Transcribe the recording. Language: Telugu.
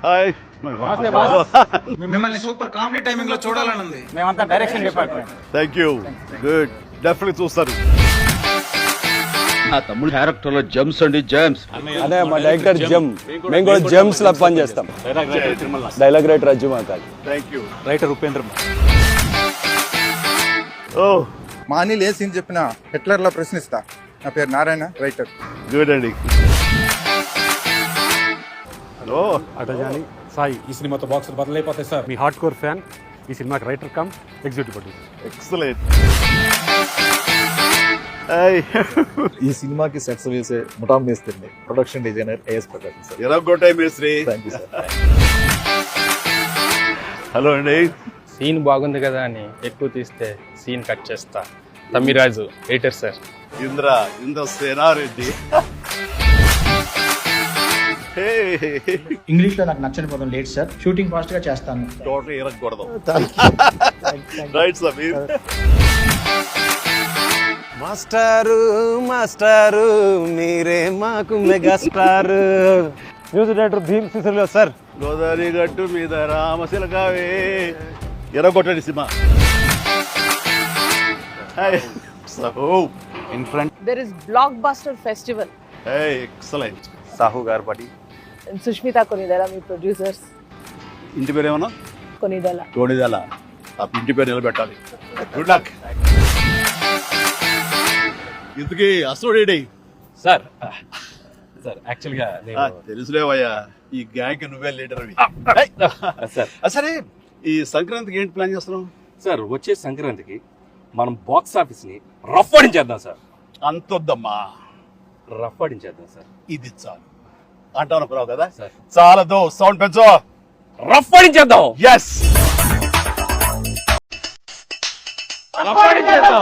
హాయ్ మిమ్మల్ని సూపర్ కామెడీ టైమింగ్ లో చూడాలని ఉంది. మేమంతా direction department. Thank you good definitely చూస్తారు. నా తమ్ముడు క్యారెక్టర్ లో జమ్స్ అండి జమ్స్. అదే మా డైరెక్టర్ జమ్, మేము కూడా జమ్స్ లా పని చేస్తాం. డైలాగ్ రైటర్ అజ్జు మాకాలి. Thank you. రైటర్ ఉపేంద్ర. ఓ మా అనిల్ ఏ సీన్ చెప్పినా హిట్లర్ లా ప్రశ్నిస్తా. నా పేరు నారాయణ, రైటర్. గుడ్ అండి. హలో అటజాని సాయి. ఈ సినిమాతో బాక్సులు బదులైపోతాయి సార్. మీ హార్డ్ కోర్ ఫ్యాన్ ఈ సినిమాకి writer cum executive producer. Excellent. ఈ సినిమాకి సెట్స్ వేసే ముఠా మేస్త్రిని, production designer AS Prakasam sir. ఎరగొట్టాయి మేస్త్రి. Thank you sir. హలో అండి. సీన్ బాగుంది కదా అని ఎక్కువ తీస్తే సీన్ కట్ చేస్తా. Tammiraju editor sir. Indra Sena Reddy. English లో నాకు నచ్చని పదం లేట్ సార్. షూటింగ్ ఫాస్ట్ గా చేస్తాను. టోటల్ ఎరగకూడదు. రైట్ సమీర్. మాస్టారు మీరే మాకు మెగాస్టార్. న్యూస్ డైరెక్టర్ భీమ్ సిసిల్ సార్. గోదావరి గట్టు మీద రామశిలకావే. ఎరగొట్టండి సినిమా. In front There is Blockbuster Festival. Excellent. Sahu గారు పడి And Sushmita Konidala, మీ ప్రొడ్యూసర్స్. ఇంటి పేరు ఏమన్నా? కొనిదల. కోడిదల. ఆ ఇంటి పేరు నిలబెట్టాలి. Good luck. ఇంతకీ అసలు సార్ యాక్చువల్గా తెలుసులేవయ్యా, ఈ గ్యాంగ్ నువ్వే లీడర్. సార్ సరే, ఈ సంక్రాంతికి ఏంటి ప్లాన్ చేస్తున్నాం? సార్ వచ్చే సంక్రాంతికి మనం బాక్స్ ఆఫీస్ ని రఫ్ ఆడించేద్దాం సార్. అంతొద్దమ్మా, రఫ్ ఆడించేద్దాం సార్. ఇది చాలు అంటాను కదా సార్. చాలదు, సౌండ్ పెంచు. రఫ్ ఆడించేద్దాం. ఎస్. రఫ్ ఆడించేద్దాం.